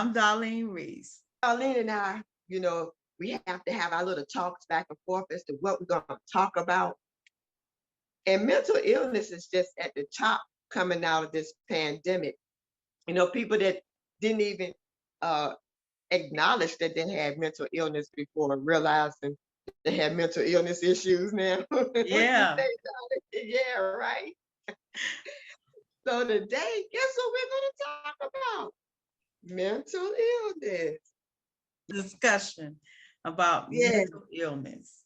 I'm Darlene Reese. Darlene and I, we have to have our little talks back and forth as to what we're going to talk about. And mental illness is just at the top coming out of this pandemic. People that didn't even acknowledge that they had mental illness before realizing they had mental illness issues now. What you Yeah, say, Darlene? Yeah, right. So today, guess what we're going to talk about? Mental illness. discussion about Yeah, mental illness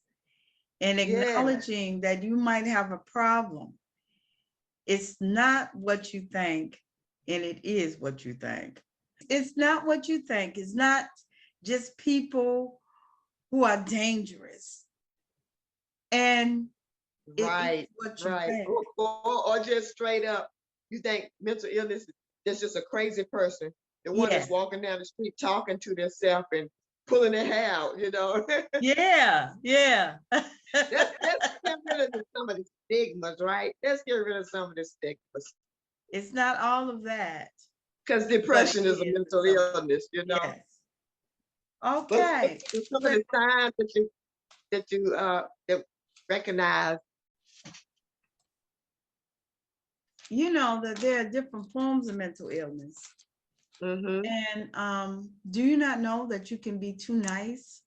and yeah, acknowledging that you might have a problem. It's not what you think, and it is what you think. It's not what you think. It's not just people who are dangerous, and it is right, what you right. think. Or just straight up, you think mental illness is just a crazy person, the one that's Yes. walking down the street talking to themselves and pulling their hair out. Yeah, yeah. Let's get rid of some of the stigmas, right? Let's get rid of some of the stigmas. It's not all of that, Because but it depression is a is mental something. illness. Yes. But Okay. some of the signs that recognize. You know that there are different forms of mental illness. Mm-hmm. And do you not know that you can be too nice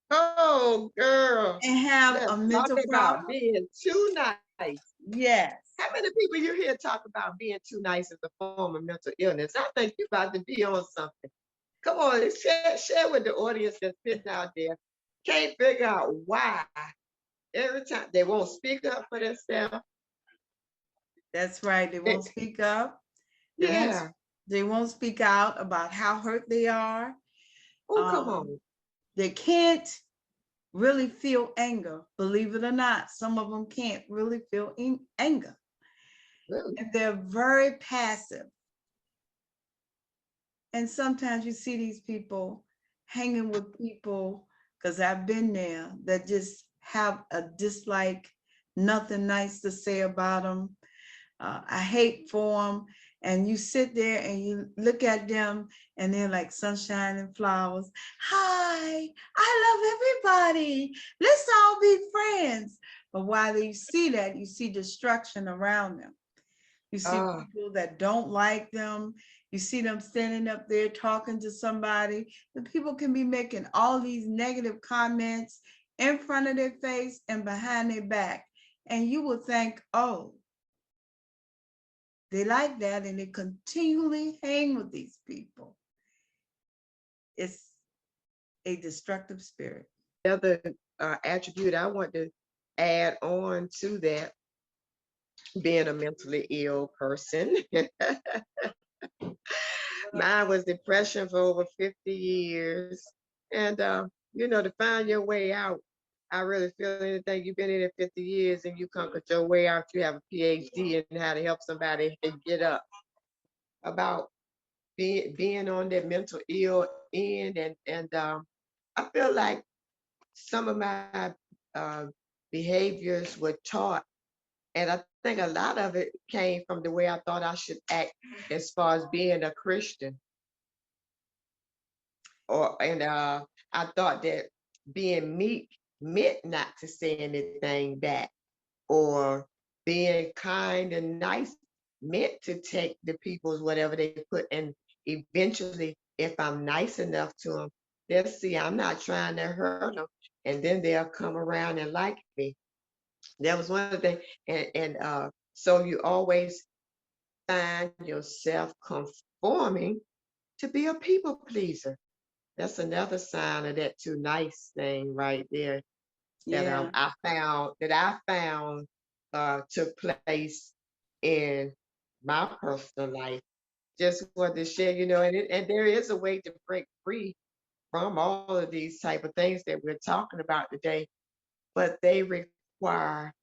Oh, girl, and have let's a talk mental about problem? being too nice. Yes. How many people you hear talk about being too nice as a form of mental illness? I think you're about to be on something. Come on, share with the audience that's sitting out there. Can't figure out why every time they won't speak up for themselves. That's right. They won't speak up. They won't Yeah. they won't speak out about how hurt they are. Oh, come Um, on. they can't really feel anger. Believe it or not, some of them can't really feel anger. Really? And they're very passive. And sometimes you see these people hanging with people, because I've been there, that just have a dislike, nothing nice to say about them. I hate for them. And you sit there and you look at them and they're like sunshine and flowers. Hi, I love everybody. Let's all be friends. But while you see that, you see destruction around them. You see Ah, people that don't like them. You see them standing up there talking to somebody. The people can be making all these negative comments in front of their face and behind their back. And you will think, oh, they like that, and they continually hang with these people. It's a destructive spirit. the other attribute I want to add on to that, being a mentally ill person. Mine was depression for over 50 years. And, to find your way out, I really feel anything you've been in it 50 years and you conquered your way out, you have a PhD in how to help somebody get up. About being on that mental ill end. And I feel like some of my uh, behaviors were taught. And I think a lot of it came from the way I thought I should act as far as being a Christian. And I thought that being meek meant not to say anything back, or being kind and nice meant to take the people's whatever they put. And eventually, if I'm nice enough to them, they'll see I'm not trying to hurt them, and then they'll come around and like me. That was one of the things. And so you always find yourself conforming to be a people pleaser. That's another sign of that too nice thing right there, that Yeah. I found took place in my personal life. Just wanted to share, and there is a way to break free from all of these type of things that we're talking about today, but they require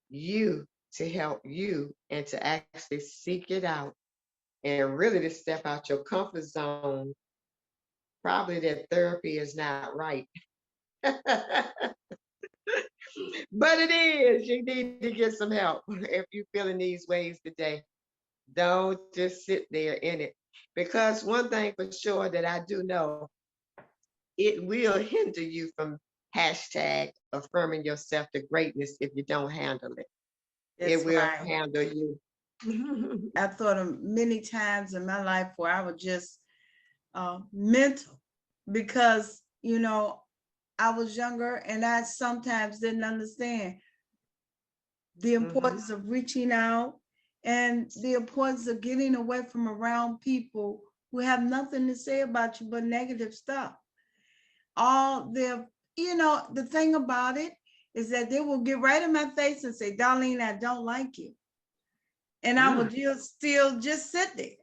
you to help you and to actually seek it out, and really to step out your comfort zone. Probably that therapy is not right. But it is. You need to get some help if you feeling these ways today. Don't just sit there in it. Because one thing for sure that I do know, it will hinder you from hashtag affirming yourself to greatness if you don't handle it. It That's will right. handle you. I thought of many times in my life where I was just mental because, I was younger and I sometimes didn't understand the Mhm. importance of reaching out and the importance of getting away from around people who have nothing to say about you but negative stuff. All their, the thing about it is that they will get right in my face and say, Darlene, I don't like you. And I Mm. would just still just sit there.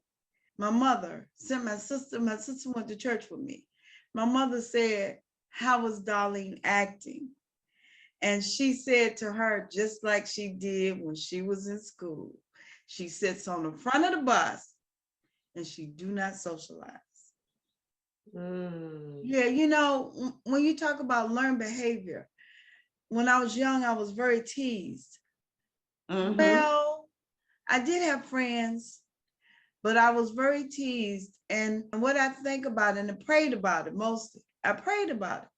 My mother sent my sister went to church with me. My mother said, how was Darlene acting? And she said to her, just like she did when she was in school, she sits on the front of the bus and she do not socialize. Mm. Yeah, when you talk about learned behavior, when I was young, I was very teased. Mhm. Well, I did have friends, but I was very teased. And what I think about it, and I prayed about it mostly, I prayed about it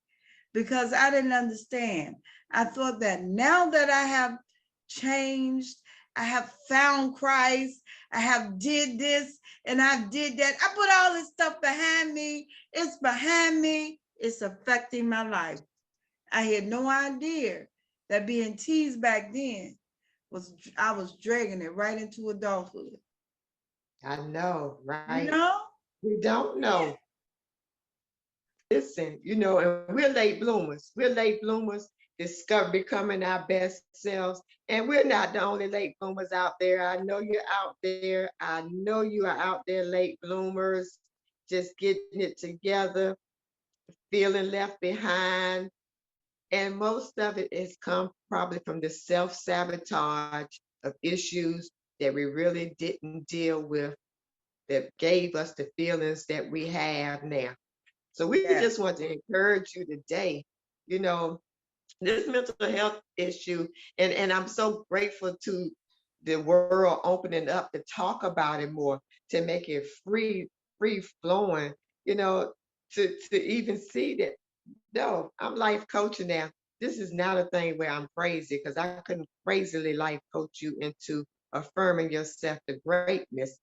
because I didn't understand. I thought that now that I have changed, I have found Christ, I have did this and I did that. I put all this stuff behind me. It's behind me. It's affecting my life. I had no idea that being teased back then was I was dragging it right into adulthood. I know, You right? know? We don't Yeah. know. Listen, and we're late bloomers. We're late bloomers, discover becoming our best selves. And we're not the only late bloomers out there. I know you're out there. I know you are out there, late bloomers, just getting it together, feeling left behind. And most of it has come probably from the self-sabotage of issues that we really didn't deal with that gave us the feelings that we have now. So we Yeah. just want to encourage you today, you know, this mental health issue, and I'm so grateful to the world opening up to talk about it more, to make it free flowing, you know, to even see that no, I'm life coaching now. This is not a thing where I'm crazy because I couldn't crazily life coach you into affirming yourself to greatness.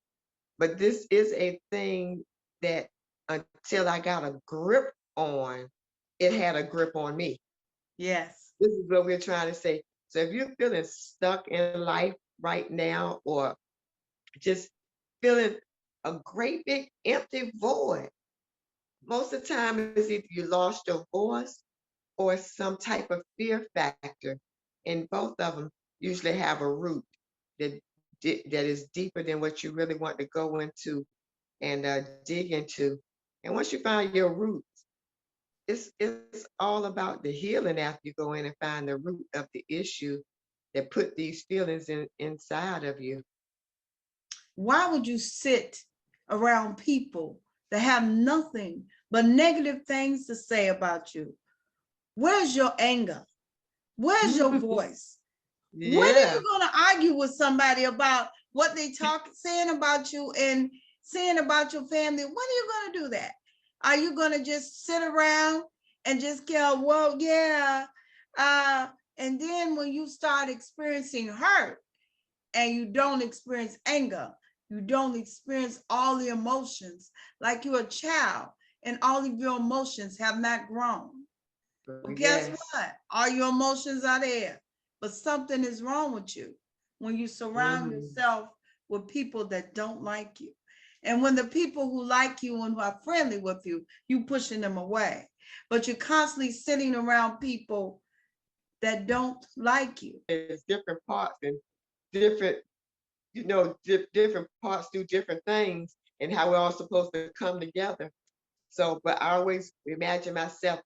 But this is a thing that until I got a grip on, it had a grip on me. Yes. This is what we're trying to say. So if you're feeling stuck in life right now, or just feeling a great big empty void, most of the time it's either you lost your voice or some type of fear factor. And both of them usually have a root that is deeper than what you really want to go into and dig into. And once you find your root, it's all about the healing after you go in and find the root of the issue that put these feelings inside of you. Why would you sit around people that have nothing but negative things to say about you? Where's your anger? Where's your voice? When are Yeah. you going to argue with somebody about what they saying about you and saying about your family? When are you going to do that? Are you going to just sit around and just go, well, yeah. Uh, and then when you start experiencing hurt and you don't experience anger, you don't experience all the emotions like you're a child and all of your emotions have not grown. Well, guess Yes. what? All your emotions are there, but something is wrong with you when you surround Mm. yourself with people that don't like you. And when the people who like you and who are friendly with you, you pushing them away. But you're constantly sitting around people that don't like you. It's different parts and different, different parts do different things and how we're all supposed to come together. So, but I always imagine myself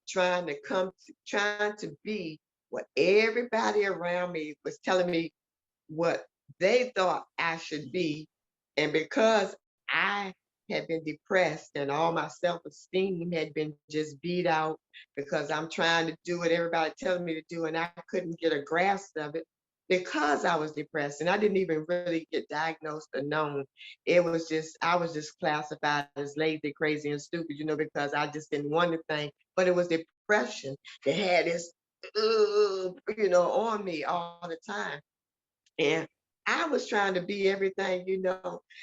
trying to be what everybody around me was telling me what they thought I should be. And because I had been depressed and all my self-esteem had been just beat out because I'm trying to do what everybody telling me to do and I couldn't get a grasp of it. because I was depressed and I didn't even really get diagnosed or known. It was just, I was just classified as lazy, crazy, and stupid, because I just didn't want to think. But it was depression that had this, on me all the time. And I was trying to be everything,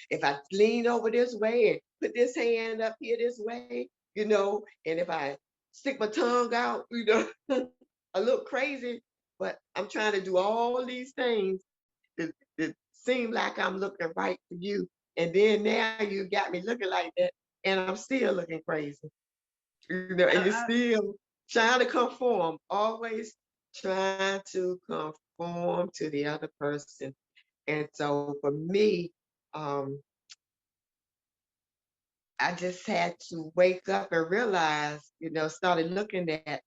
if I lean over this way and put this hand up here this way, and if I stick my tongue out, I look crazy, but I'm trying to do all these things that seem like I'm looking right for you. And then now you got me looking like that, and I'm still looking crazy, and you're I, still trying to conform, always trying to conform to the other person. And so for me, um, I just had to wake up and realize, started looking at,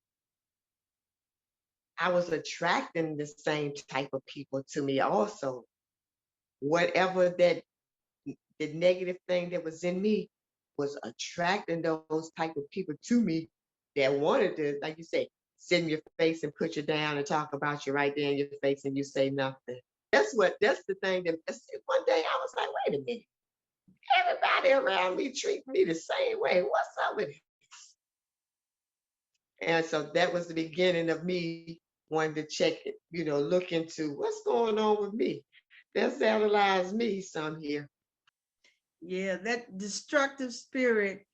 I was attracting the same type of people to me also. Whatever that the negative thing that was in me was attracting those type of people to me that wanted to, like you say, sit in your face and put you down and talk about you right there in your face and you say nothing. That's the thing that one day I was like, wait a minute, everybody around me treat me the same way. What's up with it? And so that was the beginning of me wanting to check it, look into what's going on with me. Let's analyze me some here. yeah, that destructive spirit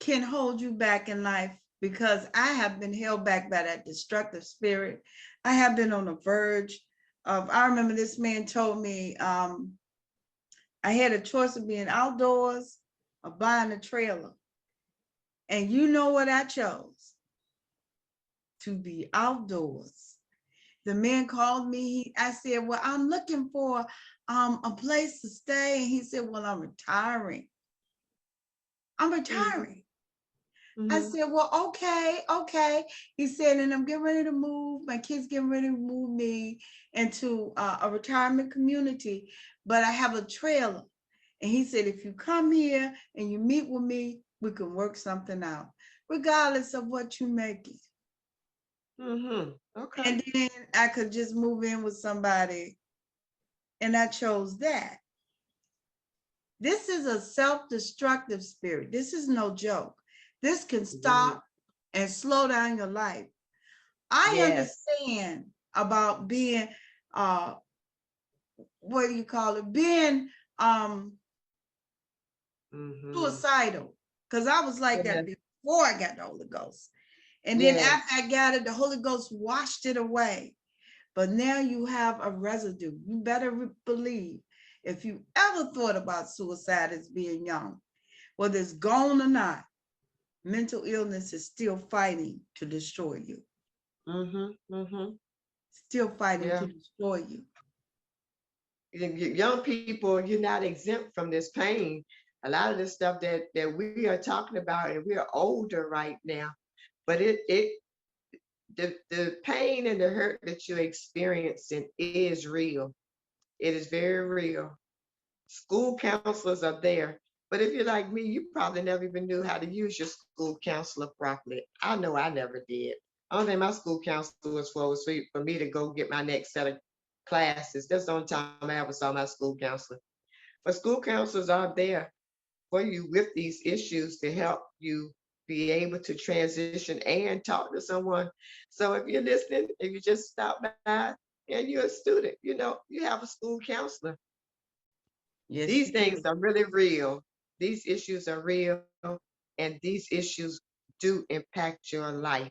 can hold you back in life because I have been held back by that destructive spirit. I have been on the verge of, I remember this man told me I had a choice of being outdoors or buying a trailer. And you know what I chose? To be outdoors. The man called me. I said, well, I'm looking for a place to stay. And he said, well, I'm retiring. I'm Mm-hmm. retiring. I Mm-hmm. said, well, okay, okay. He said, and I'm getting ready to move. My kids getting ready to move me into a retirement community, but I have a trailer. And he said, if you come here and you meet with me, we can work something out, regardless of what you're making. Mm-hmm. Okay. And then I could just move in with somebody. And I chose that. This is a self-destructive spirit. This is no joke. This can Mhm. stop and slow down your life. I Yes. understand about being what do you call it? Being um Mm-hmm. suicidal. Because I was like that Yes. before I got the Holy Ghost. And then after Yes. I got it, the Holy Ghost washed it away. But now you have a residue. You better believe if you ever thought about suicide as being young, whether it's gone or not, mental illness is still fighting to destroy you, Mm-hmm. Mm-hmm. still fighting Yeah. to destroy you. Young people, you're not exempt from this pain. A lot of the stuff that we are talking about, and we're older right now, but the pain and the hurt that you're experiencing is real. It is very real. School counselors are there. But if you're like me, you probably never even knew how to use your school counselor properly. I know I never did. Only thing my school counselor was for me to go get my next set of classes. That's the only time I ever saw my school counselor. But school counselors are there for you with these issues to help you be able to transition and talk to someone. So if you're listening, if you just stop by and you're a student, you have a school counselor. Yes, These you things do. are really real. These issues are real, and these issues do impact your life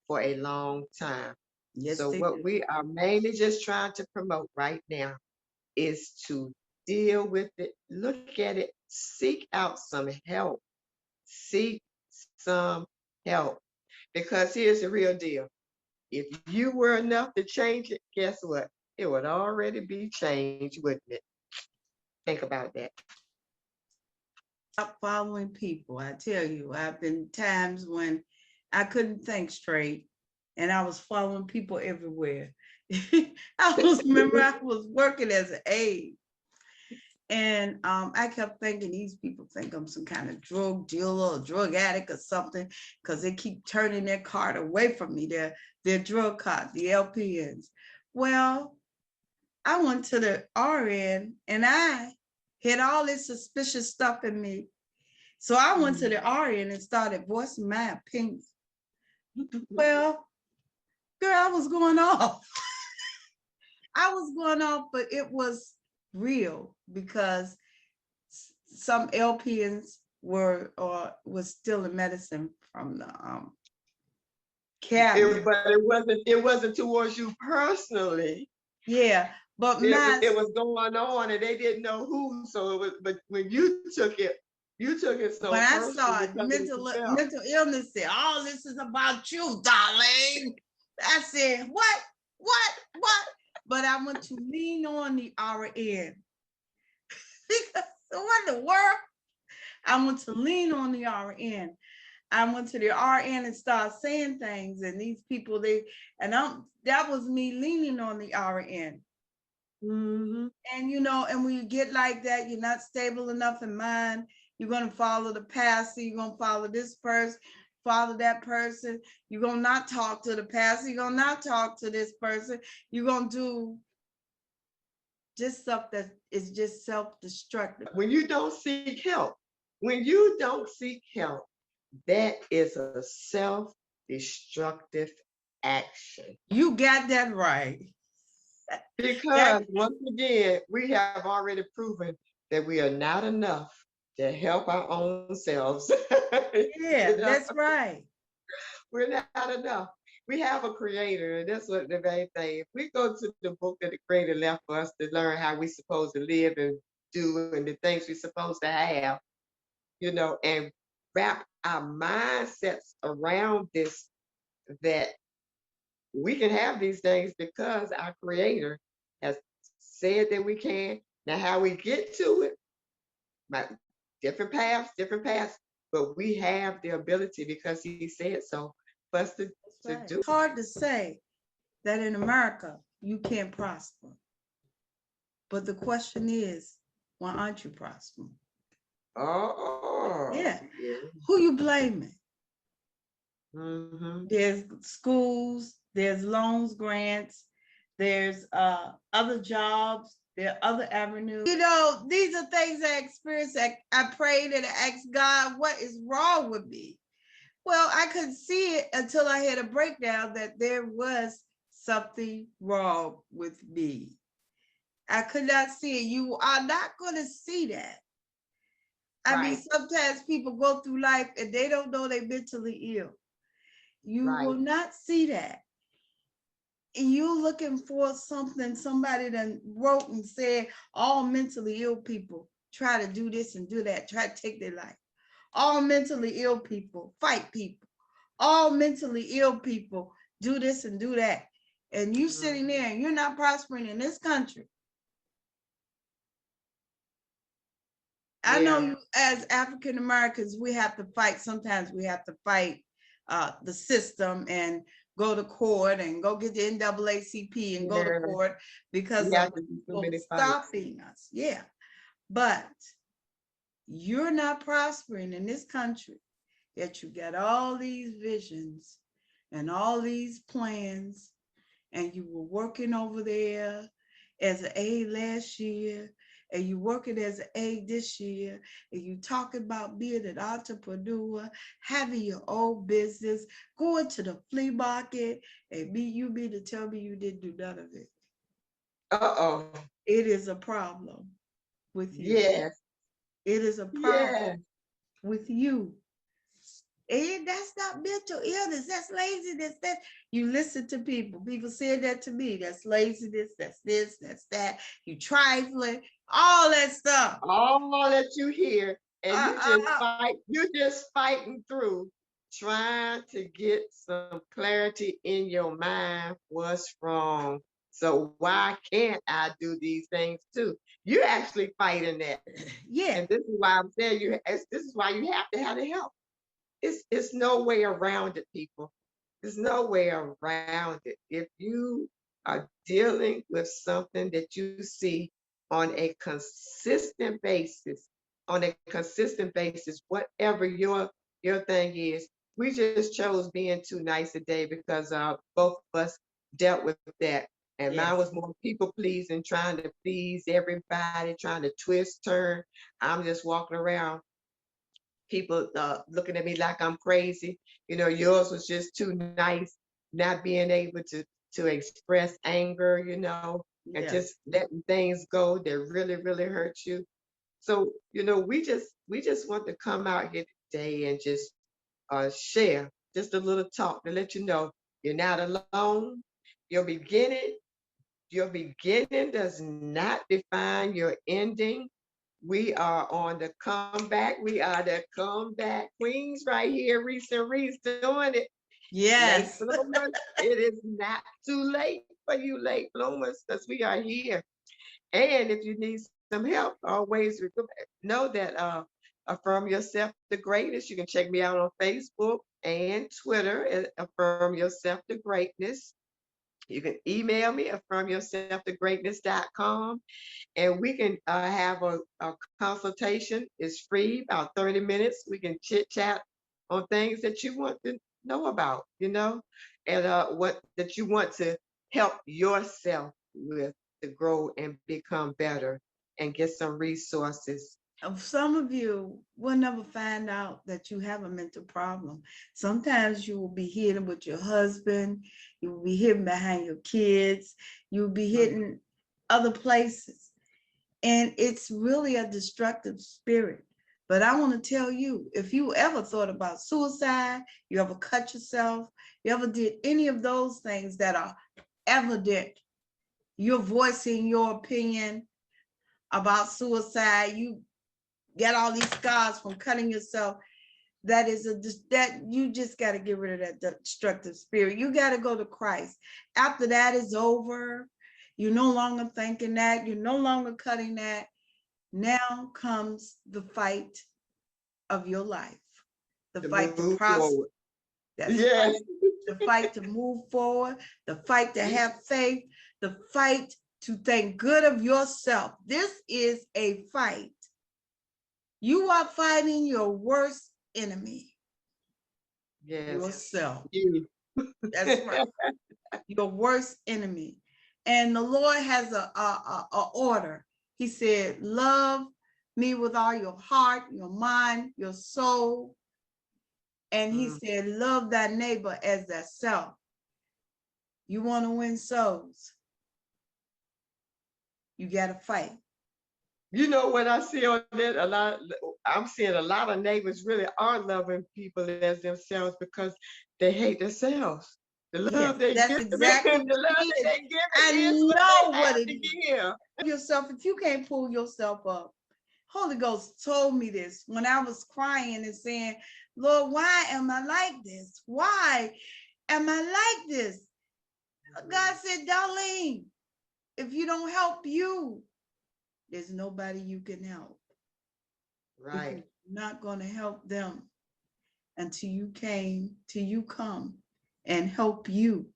for a long time. Yes, So, they what do. we are mainly just trying to promote right now is to deal with it, look at it, seek out some help, seek some help. Because here's the real deal, if you were enough to change it, guess what? It would already be changed, wouldn't it? Think about that. Stop following people. I tell you, I've been times when I couldn't think straight and I was following people everywhere. Remember I was working as an aide and I kept thinking these people think I'm some kind of drug dealer or drug addict or something because they keep turning their card away from me, their drug card, the LPNs. Well, I went to the RN and I had all this suspicious stuff in me. So I went to the RN and started voicing my opinion. Well, girl, I was going off. I was going off, but it was real because some LPNs were or was stealing medicine from the cabinet. But it wasn't towards you personally. Yeah, but It was going on and they didn't know who. So it was, but when you took it so when I personal saw because of what you felt. mental illness, said, "All this is about you, Darlene." I said, "What? What? What?" But I went to lean on the RN because what in the world? I went to lean on the RN. I went to the RN and started saying things, and these people that was me leaning on the RN. Mm-hmm. And and when you get like that, you're not stable enough in mind. You're gonna follow the pastor, you're gonna follow this person, follow that person, you're gonna not talk to the pastor, you're gonna not talk to this person, you're gonna do just stuff that is just self-destructive. When you don't seek help, when you don't seek help, that is a self-destructive action. You got that right. Because once again, we have already proven that we are not enough to help our own selves. Yeah, that's right. We're not enough. We have a creator, and that's what the main thing. If we go to the book that the creator left for us to learn how we're supposed to live and do and the things we're supposed to have, and wrap our mindsets around this, that we can have these things because our creator has said that we can. Now, how we get to it, my different paths, but we have the ability because he said so for us to Right. do. It's hard to say that in America you can't prosper. But the question is, why aren't you prospering? Oh, Yeah. yeah. Who you blaming? Mm-hmm. There's schools, there's loans, grants, there's other jobs, there are other avenues. These are things I experienced. I prayed and I asked God, what is wrong with me? Well, I couldn't see it until I had a breakdown that there was something wrong with me. I could not see it. You are not going to see that. I mean, Right, sometimes people go through life and they don't know they're mentally ill. You will right. not see that. And you're looking for something somebody done wrote and said, all mentally ill people try to do this and do that, try to take their life. All mentally ill people fight people. All mentally ill people do this and do that. And you sitting there and you're not prospering in this country. I know Yeah, you as African Americans, we have to fight. Sometimes we have to fight the system and go to court and go get the NAACP and go to yeah. court because We of have to do so people many fights. stopping us. Yeah. But you're not prospering in this country, yet you got all these visions and all these plans, and you were working over there as an aide last year, and you working as an aide this year, and you talking about being an entrepreneur, having your own business, going to the flea market, and you mean to tell me you didn't do none of it. Uh-oh. It is a problem with you. Yes, It is a problem yes. with you. And that's not mental illness. That's laziness. That you listen to people. People said that to me. That's laziness. That's this. That's that. You trifling. All that stuff. All that you hear, and Uh, uh, you're just fighting through, trying to get some clarity in your mind. What's wrong? So why can't I do these things too? You're actually fighting that. yeah. And this is why I'm saying this is why you have to have the help. It's no way around it, people. There's no way around it. If you are dealing with something that you see on a consistent basis, whatever your thing is, we just chose being too nice today because both of us dealt with that. And mine Yes. was more people pleasing, trying to please everybody, trying to twist, turn. I'm just walking around, people looking at me like I'm crazy. Yours was just too nice, not being able to express anger, and just Yes. letting things go that really, really hurt you. So, we just want to come out here today and just share just a little talk to let you know you're not alone. Your beginning, your beginning does not define your ending. We are on the comeback. We are the comeback queens right here, Reese and Reese doing it. Late Yes. bloomers, it is not too late for you late bloomers because we are here. And if you need some help, always know that Affirm Yourself the Greatness. You can check me out on Facebook and Twitter at Affirm Yourself the Greatness. You can email me, affirmyourselfthegreatness.com, and we can have a consultation. It's free, about 30 minutes. We can chit chat on things that you want to know about, and what that you want to help yourself with to grow and become better and get some resources. Some of you will never find out that you have a mental problem. Sometimes you will be hidden with your husband, you will be hidden behind your kids, you'll be hidden other places. And it's really a destructive spirit. But I want to tell you, if you ever thought about suicide, you ever cut yourself, you ever did any of those things that are evident, you're voicing your opinion about suicide, you get all these scars from cutting yourself, that is that you just got to get rid of that destructive spirit. You got to go to Christ. After that is over, you're no longer thinking that, you're no longer cutting that. Now comes the fight of your life, the To fight to move prosper. forward. That's Yes. right. The fight to move forward, the fight to have faith, the fight to think good of yourself. This is a fight. You are fighting your worst enemy, Yes. yourself. You. That's right. Your worst enemy. And the Lord has a order. He said, love me with all your heart, your mind, your soul. And he said, love thy neighbor as thyself. You want to win souls, you got to fight. You know what I see on that a lot? I'm seeing a lot of neighbors really are loving people as themselves because they hate themselves. The love Yes, they that's give, exactly the what love it that is. they give I is what know they what have it to is. give. Yourself, if you can't pull yourself up. Holy Ghost told me this when I was crying and saying, Lord, why am I like this? Why am I like this? God said, Darlene, if you don't help you, there's nobody you can help. Because Right. you're not going to help them until you come and help you.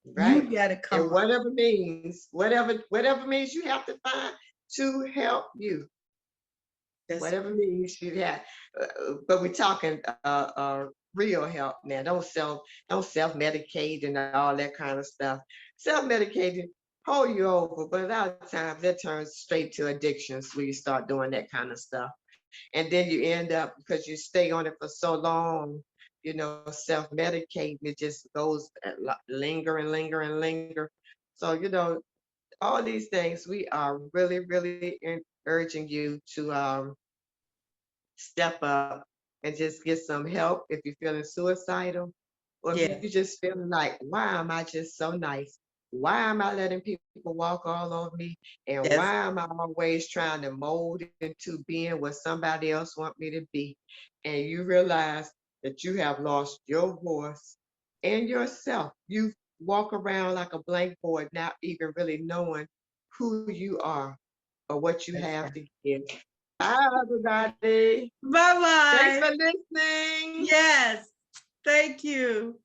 You Right. got to And come up. whatever means you have to find to help you. That's Whatever means you have. But we're talking real help now. Don't self medicate and all that kind of stuff. Self medicating hold you over, but a lot of times that turns straight to addictions when you start doing that kind of stuff. And then you end up, because you stay on it for so long, self medicating, it just goes linger and linger and linger. So, all these things, we are really, really urging you to step up and just get some help if you're feeling suicidal, or if you're yeah. just feeling like, why am I just so nice? Why am I letting people walk all over me? And why That's am I always trying to mold into being what somebody else want me to be? And you realize that you have lost your voice and yourself. You walk around like a blank board, not even really knowing who you are or what you that's have right. to give. Bye, everybody. Bye Thanks bye. for listening. Yes. Thank you.